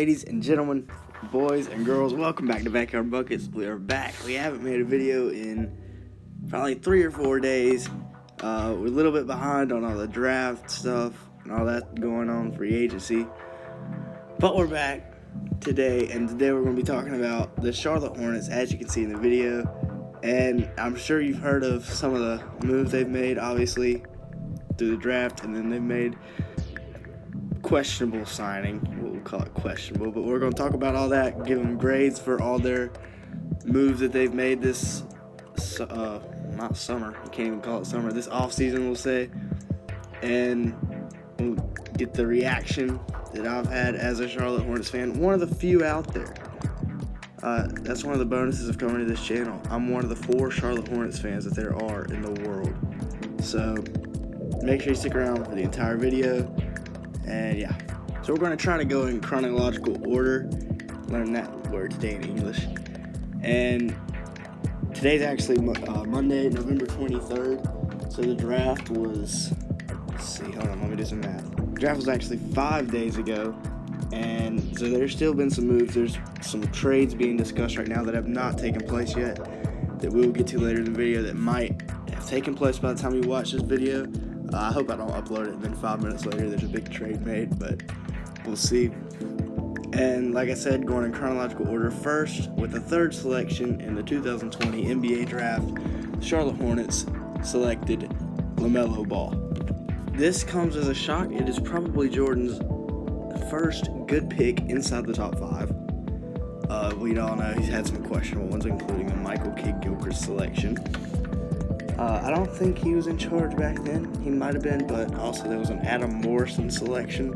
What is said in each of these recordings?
Ladies and gentlemen, boys and girls, welcome back to Backyard Buckets. We are back. We haven't made a video in probably 3 or 4 days. We're a little bit behind on all the draft stuff and all that going on, free agency. But we're back today, and today we're going to be talking about the Charlotte Hornets, as you can see in the video. And I'm sure you've heard of some of the moves they've made, obviously, through the draft, and then they've made questionable signing. We'll call it questionable, but we're going to talk about all that, give them grades for all their moves that they've made this not summer, you can't even call it summer, this offseason, we'll say, and we'll get the reaction that I've had as a Charlotte Hornets fan, one of the few out there. That's one of the bonuses of coming to this channel. I'm one of the 4 Charlotte Hornets fans that there are in the world. So make sure you stick around for the entire video. And yeah, so we're going to try to go in chronological order, learn that word today in English. And today's actually Monday, November 23rd. So the draft was, let's see, hold on, let me do some math. The draft was actually 5 days ago. And so there's still been some moves. There's some trades being discussed right now that have not taken place yet, that we will get to later in the video, that might have taken place by the time you watch this video. I hope I don't upload it and then 5 minutes later there's a big trade made, but we'll see. And like I said, going in chronological order, first with the 3rd selection in the 2020 NBA draft, the Charlotte Hornets selected LaMelo Ball. This comes as a shock. It is probably Jordan's first good pick inside the top 5. We all know he's had some questionable ones, including the Michael Kidd-Gilchrist selection. I don't think he was in charge back then. He might have been, but also there was an Adam Morrison selection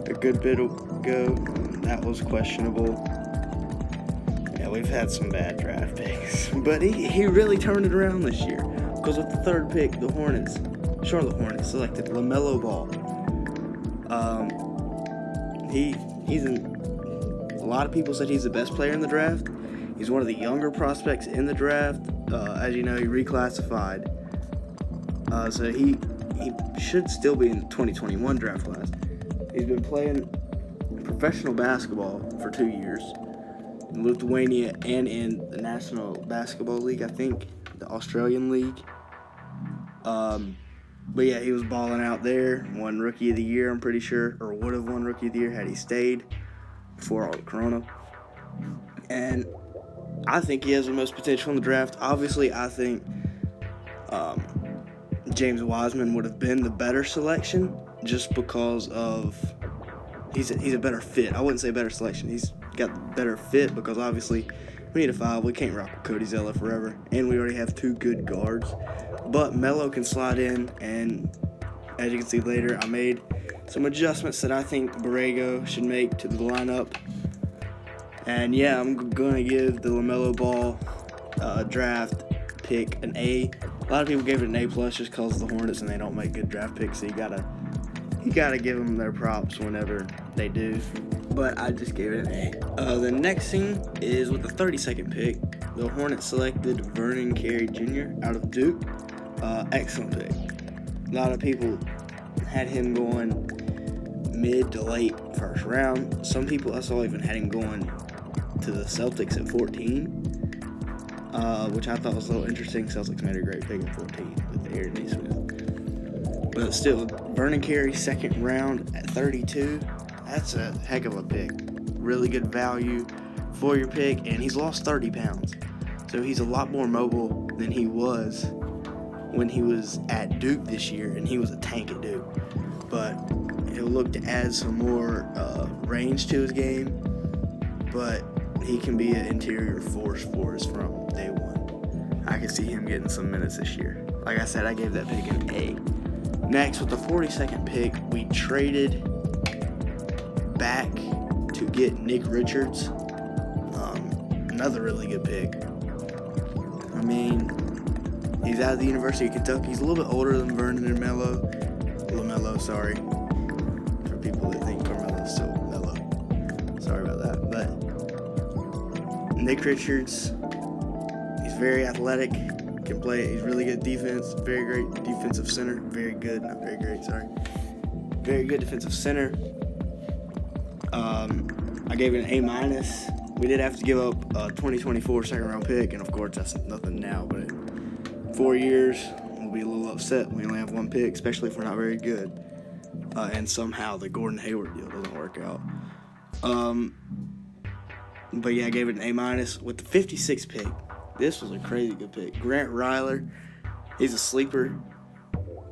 a good bit ago. That was questionable. Yeah, we've had some bad draft picks. But he really turned it around this year. Because with the 3rd pick, the Charlotte Hornets selected LaMelo Ball. A lot of people said he's the best player in the draft. He's one of the younger prospects in the draft. As you know, he reclassified. So he should still be in the 2021 draft class. He's been playing professional basketball for 2 years in Lithuania and in the National Basketball League, I think, the Australian League. But yeah, he was balling out there. Won Rookie of the Year, I'm pretty sure, or would have won Rookie of the Year had he stayed before all the Corona. And I think he has the most potential in the draft. Obviously, I think James Wiseman would have been the better selection, just because of he's a better fit. I wouldn't say better selection. He's got the better fit because obviously we need a 5. We can't rock with Cody Zeller forever, and we already have 2 good guards. But Melo can slide in, and as you can see later, I made some adjustments that I think Borrego should make to the lineup. And yeah, I'm going to give the LaMelo Ball draft pick an A. A lot of people gave it an A+ just because of the Hornets and they don't make good draft picks, so you gotta give them their props whenever they do. But I just gave it an A. The next thing is with the 32nd pick, the Hornets selected Vernon Carey Jr. out of Duke. Excellent pick. A lot of people had him going mid to late first round. Some people I saw even had him going to the Celtics at 14, which I thought was a little interesting. Celtics made a great pick at 14 with Aaron Nesmith. But still, Vernon Carey, 2nd round at 32, that's a heck of a pick. Really good value for your pick, and he's lost 30 pounds. So he's a lot more mobile than he was when he was at Duke this year, and he was a tank at Duke. But he'll look to add some more range to his game, but he can be an interior force for us from day 1. I can see him getting some minutes this year. Like I said, I gave that pick an A. Next, with the 42nd pick, we traded back to get Nick Richards. Another really good pick. I mean, he's out of the University of Kentucky. He's a little bit older than Vernon and LaMelo, sorry. For people that think Carmelo's still Melo. Sorry about that. But Nick Richards, he's very athletic, can play. He's really good defense, very great defensive center. Very good, not very great, sorry. Very good defensive center. I gave it an A minus. We did have to give up a 2024 second round pick, and of course that's nothing now. But in 4 years, we'll be a little upset. We only have one pick, especially if we're not very good. And somehow the Gordon Hayward deal doesn't work out. But yeah, I gave it an A minus with the 56th pick. This was a crazy good pick. Grant Ryler, he's a sleeper.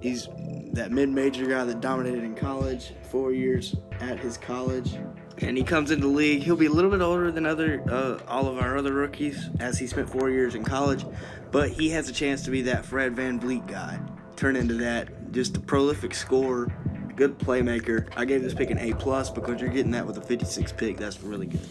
He's that mid-major guy that dominated in college, 4 years at his college. And he comes into the league. He'll be a little bit older than all of our other rookies, as he spent 4 years in college. But he has a chance to be that Fred VanVleet guy. Turn into that, just a prolific scorer, good playmaker. I gave this pick an A+, because you're getting that with a 56th pick. That's really good.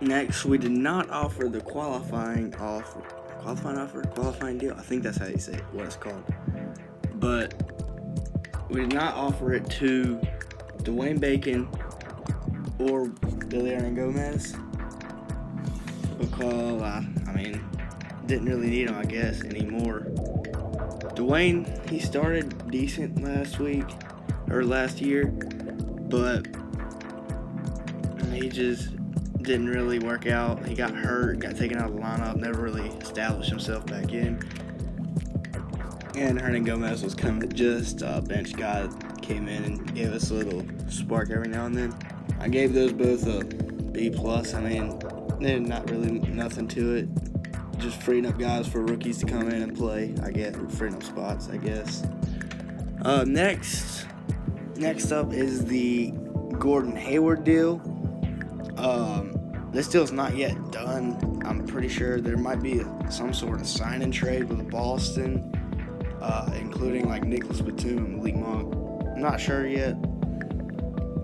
Next, we did not offer the qualifying deal. I think that's how you say it, what it's called. But we did not offer it to Dwayne Bacon or Billy Aaron Gomez, because didn't really need him, I guess, anymore. Dwayne, he started decent last year, but he just didn't really work out. He got hurt, got taken out of the lineup, never really established himself back in. And Hernan Gomez was kind of just a bench guy that came in and gave us a little spark every now and then. I gave those both a B+. There's not really nothing to it. Just freeing up guys for rookies to come in and play, I guess. Freeing up spots, I guess. Next up is the Gordon Hayward deal. This deal's not yet done. I'm pretty sure there might be some sort of sign-and trade with Boston, including like Nicholas Batum and Malik Monk. I'm not sure yet.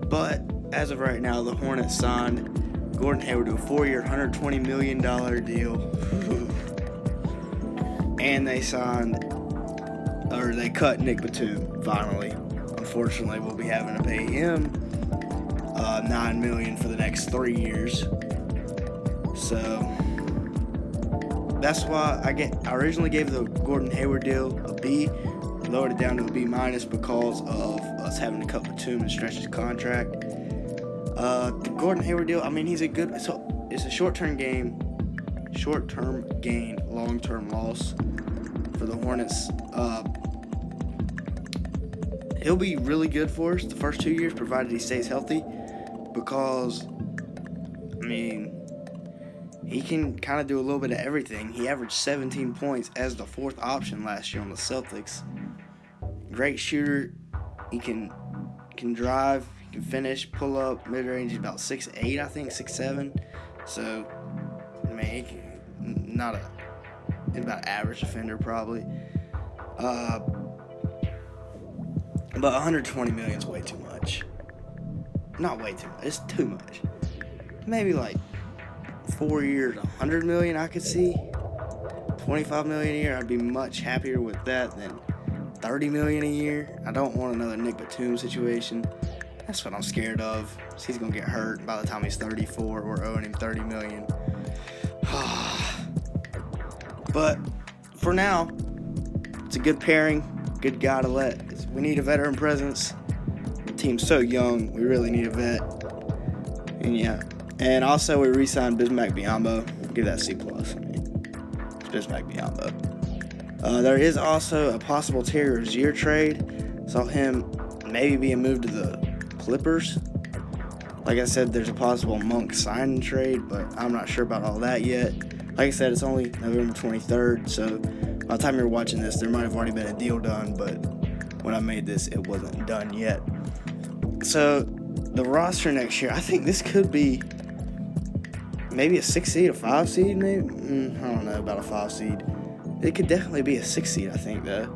But as of right now, the Hornets signed Gordon Hayward to a 4-year, $120 million deal. And they cut Nick Batum finally. Unfortunately, we'll be having to pay him $9 million for the next 3 years. So that's why I originally gave the Gordon Hayward deal a B, lowered it down to a B- because of us having to cut Batum and stretch his contract. The Gordon Hayward deal, he's a good. So it's a short-term gain, long-term loss for the Hornets. He'll be really good for us the first 2 years, provided he stays healthy, because he can kind of do a little bit of everything. He averaged 17 points as the fourth option last year on the Celtics. Great shooter. He can drive, he can finish, pull up, mid-range. He's about 6'8", I think, 6'7". So, he can about average defender probably. But $120 million is way too much. Not way too much. It's too much. Maybe like 4 years, $100 million I could see. $25 million a year, I'd be much happier with that than $30 million a year. I don't want another Nick Batum situation. That's what I'm scared of. He's gonna get hurt by the time he's 34. We're owing him $30 million. But for now, it's a good pairing. Good guy to let. We need a veteran presence. The team's so young. We really need a vet. And yeah. And also we re-signed Bismack Biyombo. Give that C+. It's Bismack Biyombo. There is also a possible Terry Rozier trade. Saw him maybe being moved to the Clippers. Like I said, there's a possible Monk sign trade, but I'm not sure about all that yet. Like I said, it's only November 23rd, so by the time you're watching this, there might have already been a deal done, but when I made this, it wasn't done yet. So the roster next year, I think this could be maybe a 6 seed, a 5 seed, maybe? I don't know about a 5 seed. It could definitely be a 6 seed, I think, though.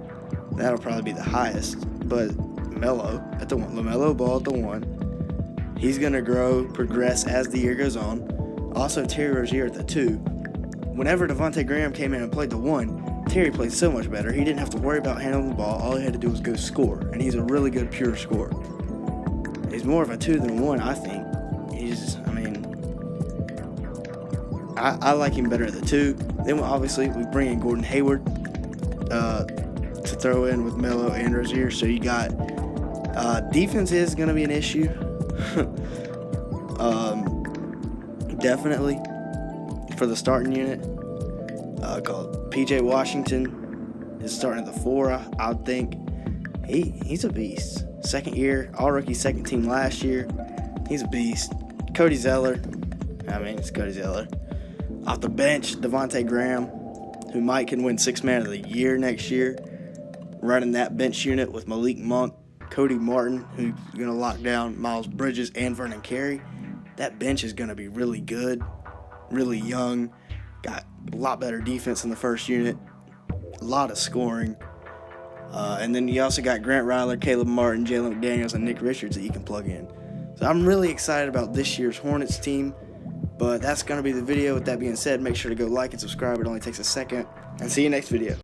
That'll probably be the highest. But LaMelo Ball at the 1. He's going to progress as the year goes on. Also, Terry Rozier at the 2. Whenever Devontae Graham came in and played the 1, Terry played so much better. He didn't have to worry about handling the ball. All he had to do was go score. And he's a really good pure scorer. He's more of a 2 than 1, I think. I like him better at the 2. Then obviously we bring in Gordon Hayward to throw in with Melo and Rozier. So you got defense is going to be an issue. definitely for the starting unit. Called P.J. Washington is starting at the 4. I would think he's a beast. Second year, all-rookie, second team last year. He's a beast. Cody Zeller. It's Cody Zeller. Off the bench, Devontae Graham, who can win Sixth Man of the Year next year. Running that bench unit with Malik Monk, Cody Martin, who's going to lock down Miles Bridges and Vernon Carey. That bench is going to be really good, really young. Got a lot better defense in the first unit, a lot of scoring. And then you also got Grant Ryler, Caleb Martin, Jalen McDaniels, and Nick Richards that you can plug in. So I'm really excited about this year's Hornets team. But that's going to be the video. With that being said, make sure to go like and subscribe. It only takes a second. And see you next video.